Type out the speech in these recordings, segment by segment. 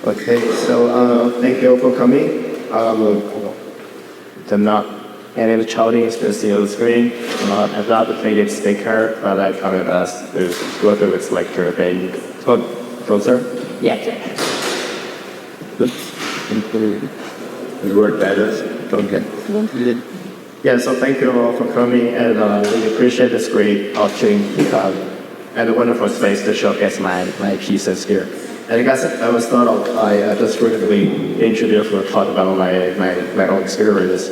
Okay, so thank you for coming. I'm not any Chao Ding is to see on the screen. I'm not the native speaker, but I come with us to go through this lecture and come closer. Yeah. It worked better. Okay. Yeah, so thank you all for coming, and we appreciate this great opportunity and a wonderful space to showcase my pieces here. And I guess I will start off by just briefly introduce or talk about my own experience.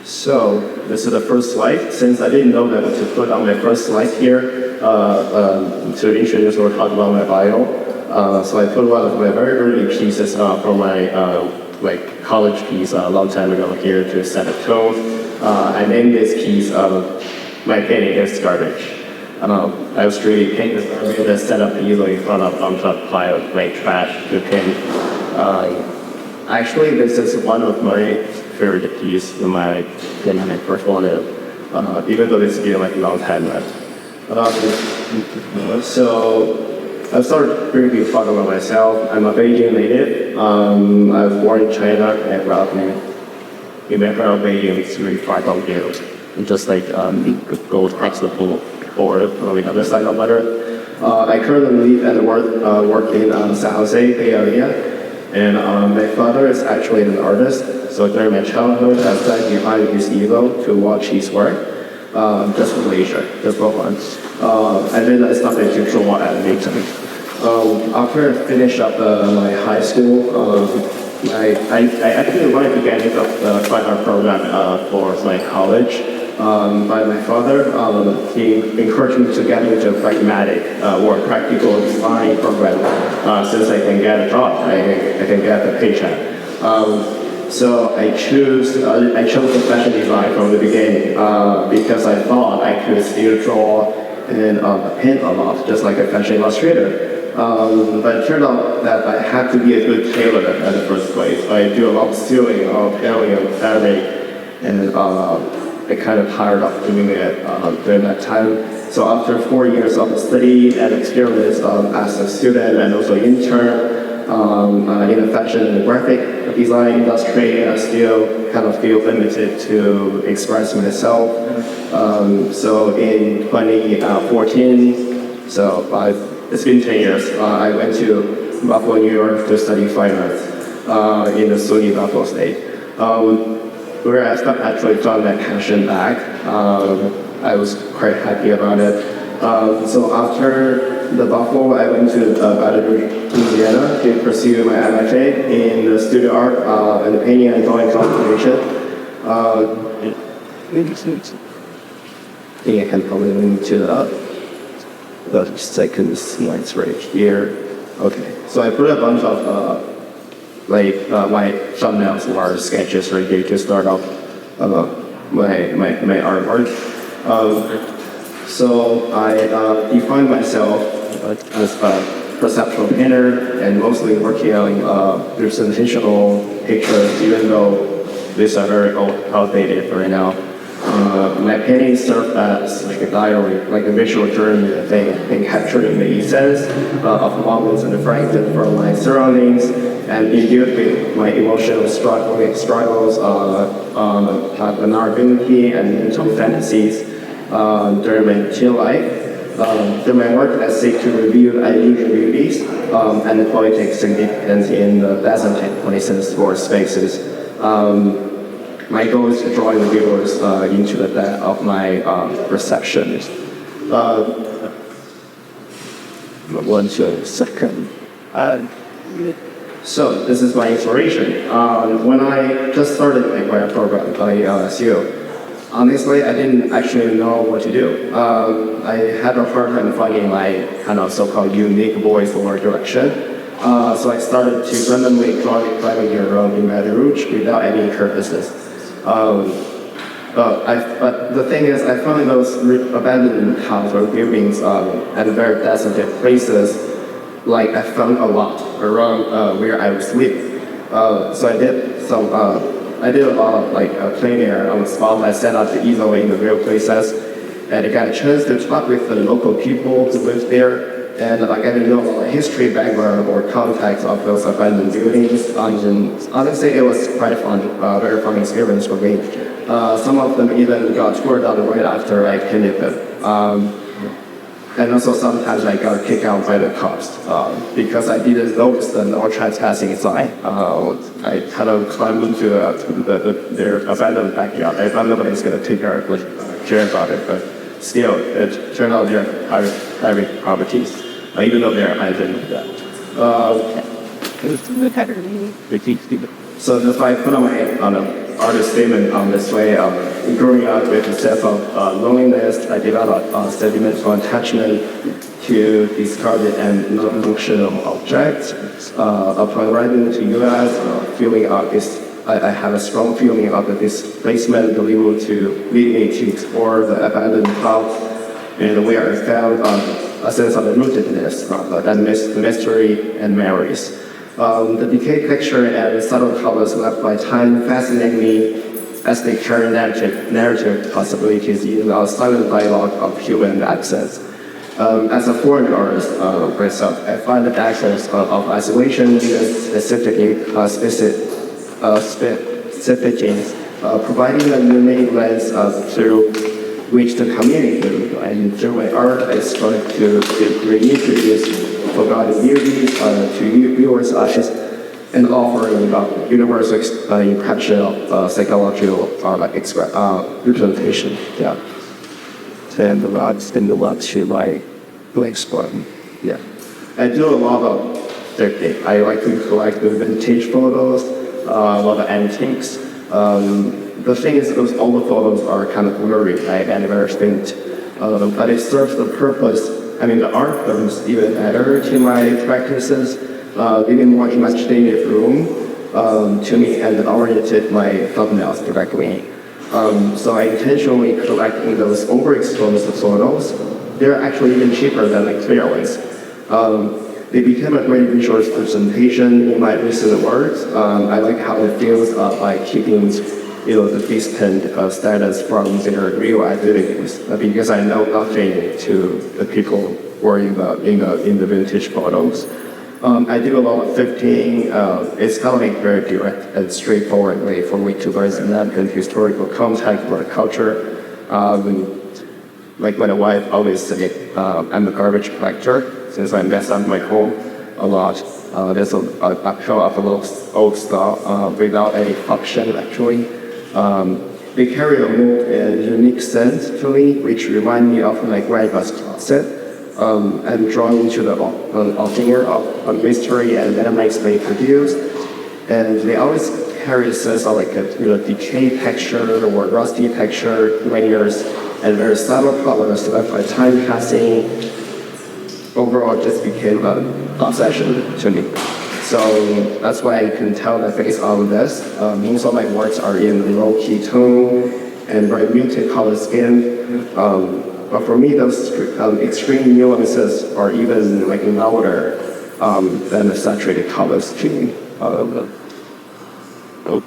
So this is the first slide. Since I didn't know that to put on my first slide here to introduce or talk about my bio, so I put one of my very early pieces from my college piece a long time ago here to set a tone. I named this piece "My Painting is Garbage." I was really painting this garbage and set up the easel in front of a bunch of pile of trash to paint. Actually, this is one of my favorite pieces in my portfolio, even though it's been like a long time now. So I started briefly talking about myself. I'm a Beijing native. I was born in China and grew up in background Beijing. It's really far from here. And just like go text the pool or on the other side of the letter. I currently live and work in San Jose, Bay Area. And my father is actually an artist. So during my childhood, I sat behind his easel to watch his work, just for leisure, just for fun. And then I started to draw animation. After I finished up my high school, I actually wanted to get into the fine art program for my college. But my father, he encouraged me to get into a pragmatic or practical design program since I can get a job, I can get a paycheck. So I chose the fashion design from the beginning because I thought I could still draw and paint a lot, just like a fashion illustrator. But it turned out that I had to be a good tailor at the first place. I do a lot of sewing, tailoring, and fabric, and I kind of tired of doing it during that time. So after 4 years of study and experience as a student and also intern in the fashion and graphic design industry, I still kind of feel limited to express myself. So in 2014, it's been 10 years, I went to Buffalo, New York to study fine arts in the SUNY Buffalo State. Where I actually found my passion back. I was quite happy about it. So after the Buffalo, I went to Broward, Louisiana to pursue my MFA in the studio art and painting and drawing competition. I think I can probably link to the second slide right here. Okay, so I put a bunch of my thumbnails or sketches right here to start off my artwork. So I define myself as a perceptual painter and mostly working on representational pictures, even though these are very outdated right now. My paintings serve as like a diary, like a visual journey in capturing the essence of moments and fragments from my surroundings and imbued with my emotional struggles, vulnerability, and some fantasies during my chill life. Through my work, I seek to reveal unusual beauties and the poetic significance in the pleasant and places or spaces. My goal is to draw the viewers into the depth of my perceptions. 1 second. So this is my inspiration. When I just started my grad program by LSU, honestly, I didn't actually know what to do. I had a hard time finding my kind of so-called unique voice or direction. So I started to randomly driving around in Baton Rouge without any purposes. But the thing is, I found those abandoned houses or buildings at very desolate places. Like I found a lot around where I was living. So I did a lot of plein air on the spot. I set up the easel in the real places, and I got a chance to talk with the local people who live there. and getting to know the history background or context of those abandoned buildings. And honestly, it was quite fun, very fun experience for me. Some of them even got tore down right after I painted them. And also sometimes I got kicked out by the cops because I didn't notice the no trespassing sign. I kind of climbed into their abandoned backyard. I thought nobody's going to take care about it, but still, it turned out they're private properties, even though they're abandoned. So that's why I put on my artist statement on this way. Growing up with a sense of loneliness, I developed a sentimental attachment to discarded and non-functional objects. Upon arriving to U.S., I have a strong feeling of the displacement able to lead me to explore the abandoned house, and where I found a sense of rootedness, that mystery and memories. The decayed texture and subtle colors left by time fascinate me as they carry narrative possibilities in a silent dialogue of human access. As a foreign artist myself, I find the access of isolation specifically providing a unique lens through which the community and through my art I strive to reintroduce forgotten beauty to viewers' eyes and offering universal impression of psychological representation. Yeah. And it's been a lot to explore. Yeah. I do a lot of thrifting. I like to collect the vintage photos, a lot of antiques. The thing is, all the photos are kind of blurry, right, and very faint. But it serves the purpose. I mean, the art becomes even better to my practices, giving more imaginative room to me and oriented my thumbnails directly. So I intentionally collecting those overexposed photos. They're actually even cheaper than the clear ones. They became a great visual representation in my recent works. I like how it feels by keeping the distant status from their real identities, because I know nothing to the people worrying about in the vintage photos. I do a lot of thrifting. It's kind of like very direct and straightforward way for me to present and historical context for the culture. Like my wife always say, I'm a garbage collector since I mess up my home a lot. There's a pile of a little old stuff without any function actually. They carry a more unique sense to me, which remind me of my grandpa's closet. I'm drawn to the author of mystery and elements they produce, and they always carry a sense of a decayed texture or rusty texture, layers, and very subtle colors left by time passing. Overall, it just became an obsession to me. So that's why I can tell that based on this, most of my works are in low-key tone and very muted color scheme. But for me, those extreme nuances are even louder than the saturated color scheme.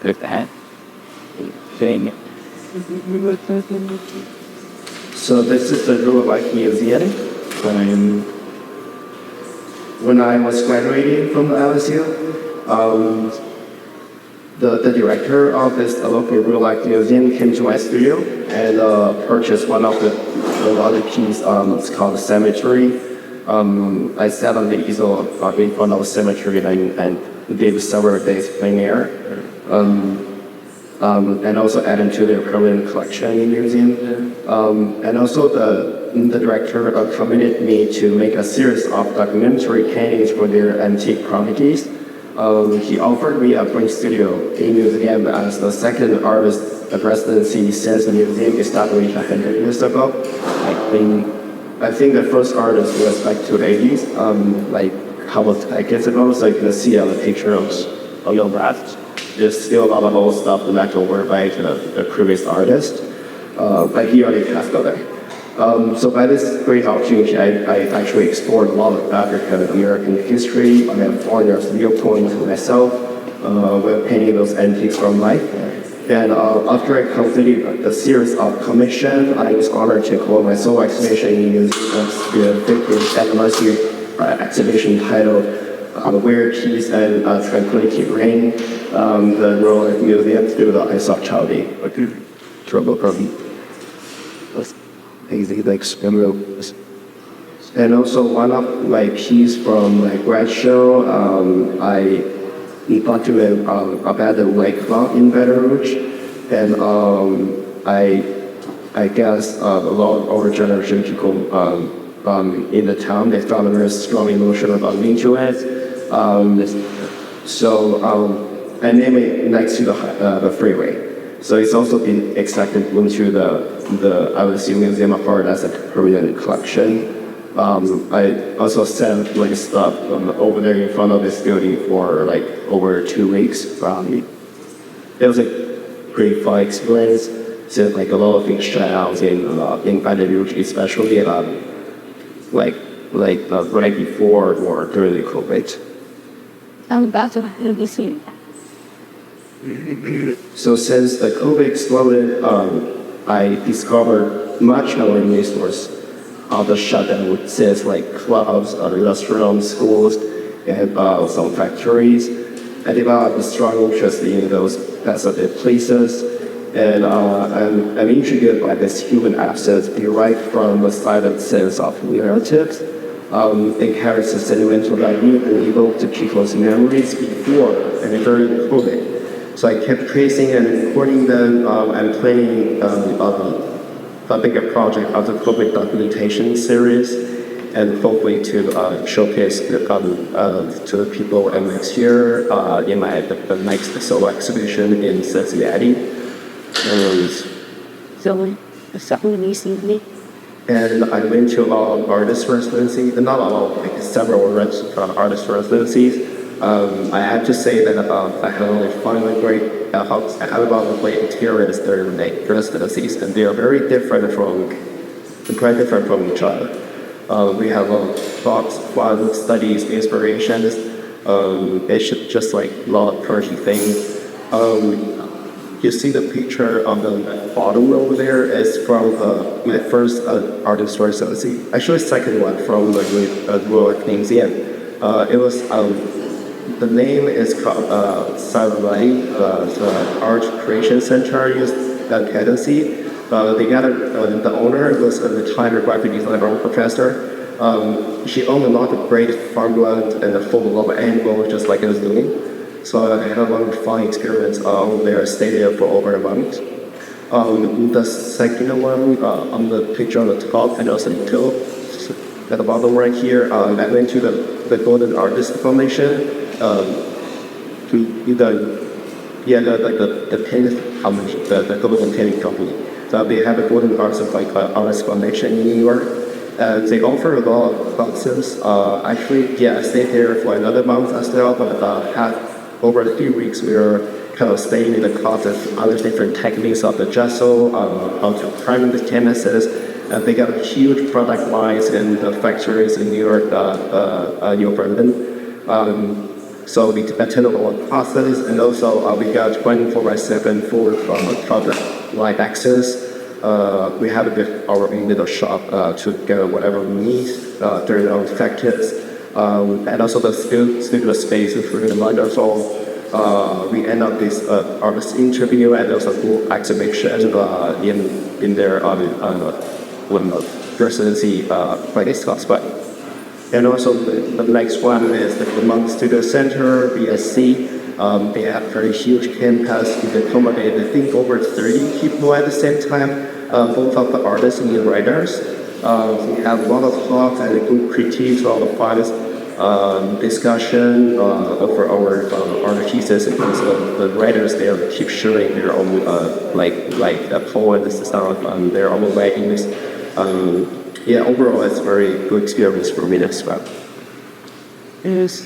Pick that thing. So this is the Real Life Museum. When I was graduating from LSU, the director of this local real life museum came to my studio and purchased one of the other pieces. It's called Cemetery. I sat on the easel in front of the cemetery and did several days plein air. And also added to their permanent collection in the museum. And also the director committed me to make a series of documentary paintings for their antique properties. He offered me a print studio in the museum as the second artist residency since the museum established 100 years ago. I think the first artist was back to the 80s, like a couple of decades ago, so you can see all the pictures of your raft. There's still a lot of old stuff left over by the previous artist, but he already passed away. So by this great opportunity, I actually explored a lot of African American history. I have foreigners' viewpoint myself, with painting those antiques from life. And after I completed the series of commission, I was honored to close my solo exhibition in the 50th anniversary exhibition titled Where Peace and Tranquility Reign, the World Museum through the eyes of Chao Ding. Trouble from easy like emerald. And also one of my piece from my grad show, I got to about the lake club in Baton Rouge, and I guess a lot of our generation people in the town, they felt a very strong emotion about into it. I named it next to the freeway. So it's also been accepted into the I would assume Museum of Art as a permanent collection. I also sent like stuff over there in front of this building for like over 2 weeks. It was a pretty fun experience. So like a lot of things tried out in Baton Rouge, especially right before or during the COVID. I'm about to see. So since the COVID exploded, I discovered much more resource of the shutdown, since like clubs, restaurants, schools, and some factories. I developed a strong interest in those desolate places, and I'm intrigued by this human absence derived from the silent sense of relatives. It carries a sentimental value and evoked to people's memories before and during COVID. So I kept tracing and recording them and planning a bigger project of the COVID documentation series, and hopefully to showcase to the people next year in the next solo exhibition in Cincinnati. And I went to artist residencies, not all, like several artist residencies. I have to say that I have only finally great experience during the residencies, and they are very different from each other. We have thoughts, fun studies, inspirations. It's just like a lot of quirky things. You see the picture on the bottom over there is from my first artist residency. Actually, second one from the Royal Museum. It was the name is called the Art Creation Center in Tennessee. The owner was a retired graphic designer professor. She owned a lot of great farmland and a full of animals, just like I was doing. So I had a lot of fun experience there. I stayed there for over a month. The second one on the picture on the top, and also at the bottom right here, I went to the Golden Artist Foundation. The paint company, the Golden Painting Company. So they have a Golden Artist Foundation in New York. They offer a lot of classes. Actually, I stayed there for another month as well, but over a few weeks we were kind of staying in the classes on the different techniques of the gesso, how to prime the canvases. They got huge product lines in the factories in New York, New Berlin. So we attended all the classes, and also we got 24/7 full product live access. We have our own little shop to get whatever we need during our practice. And also the studio space is really wonderful. We end up this artist interview and also cool exhibition in their residency Friday spots. And also the next one is the Vermont Studio Center, BSC. They have very huge campus. They accommodate, I think, over 30 people at the same time, both of the artists and the writers. We have a lot of talks and good critiques, all the finest discussion for our art pieces, and the writers there keep sharing their own poems and stuff on their own writings. Overall, it's a very good experience for me as well. Yes.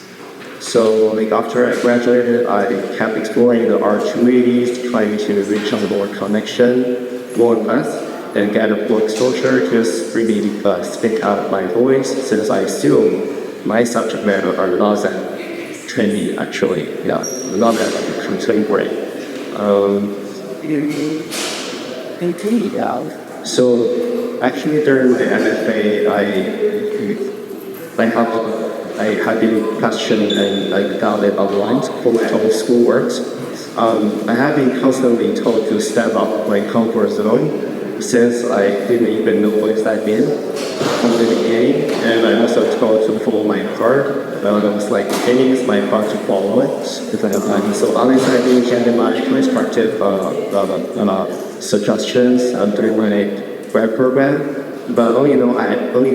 So, after I graduated, I kept exploring the art communities, trying to reach out more connection, more less, and get more exposure to really speak out my voice, since I assume my subject matter are not that trendy, actually. Not that contemporary. So, actually, during my MFA, I have I have been questioning and I got it online for my own schoolwork. I have been constantly told to step up my comfort zone since I didn't even know what I've been from the beginning, and I also told to follow my heart. Well, it was like painting is my part to follow it. So honestly, I've been getting much constructive suggestions during my grad program. But only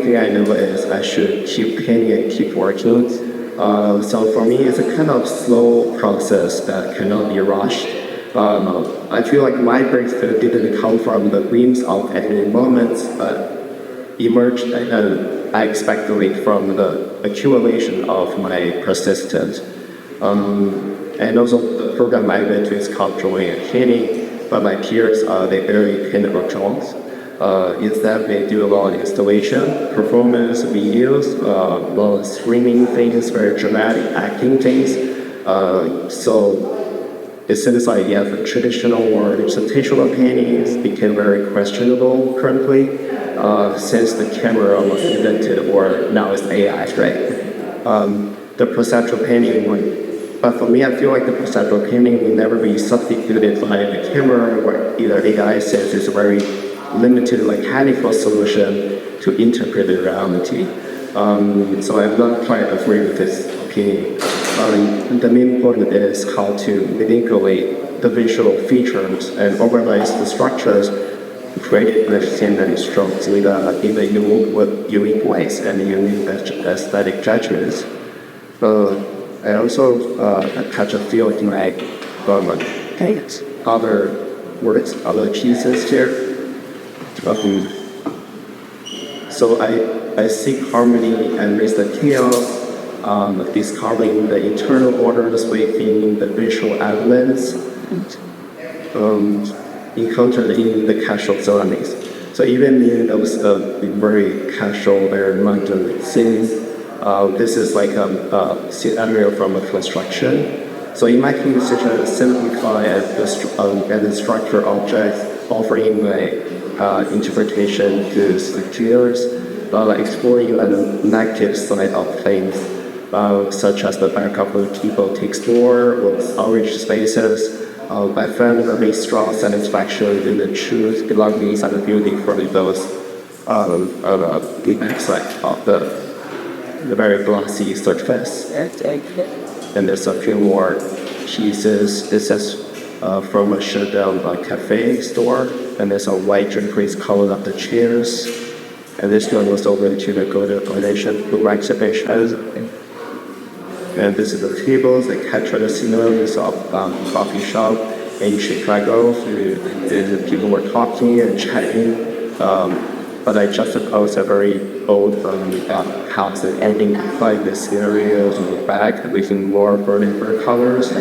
thing I know is I should keep painting and keep working. So for me, it's a kind of slow process that cannot be rushed. I feel like my breakthrough didn't come from the glimpse of any moments, but emerged unexpectedly from the accumulation of my persistence. And also the program I went to is called drawing and painting, but my peers, they barely paint or draw. Instead, they do a lot of installation, performance, videos, a lot of streaming things, very dramatic acting things. So it seems like the traditional or representational paintings became very questionable currently, since the camera was invented, or now it's AI, right? The perceptual painting, but for me, I feel like the perceptual painting will never be substituted by the camera, where either AI says it's a very limited mechanical solution to interpret the reality. So I'm not quite agree with this opinion. The main point is how to manipulate the visual features and organize the structures created with scenery strokes in a unique ways and unique aesthetic judgments. I also catch a feeling like other words, other pieces here. So I seek harmony and raise the chaos, discovering the internal orders within the visual elements encountered in the casual surroundings. So even in those very casual, very mundane scenes, this is like a scenario from a construction. So in my case, such a simplify and structure objects, offering my interpretation to structures, exploring the negative side of things, such as the back of the keyboard texture or storage spaces. I found a very strong satisfaction in the truth belongings and the beauty from those the backside of the very glossy surface. And there's a few more pieces. This is from a shutdown cafe store, and there's a white draperies colored up the chairs. And this one was over to the donation book exhibition. And this is the tables that capture the scenarios of coffee shop in Chicago. The people were talking and chatting. But I just suppose a very old house and identify the scenarios in the back with more burning colors.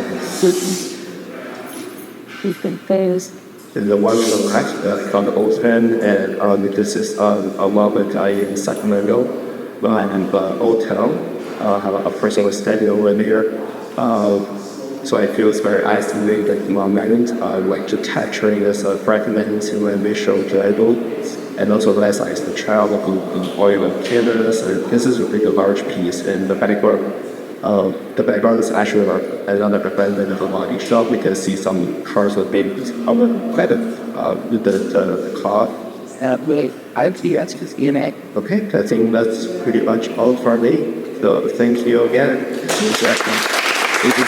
And the one on the left called Open, and this is a moment I in Sacramento, and the hotel. Have a person was standing over there. So I feel it's very isolated moment. I like to capture this fragment into a visual table, and also less as the child of oil and canvas. This is a pretty large piece, and the background is actually another fragment of a body shop. We can see some cars with babies quite the cloth. Wait, I see that's just in it. Okay, I think that's pretty much all for me. So thank you again. Thank you.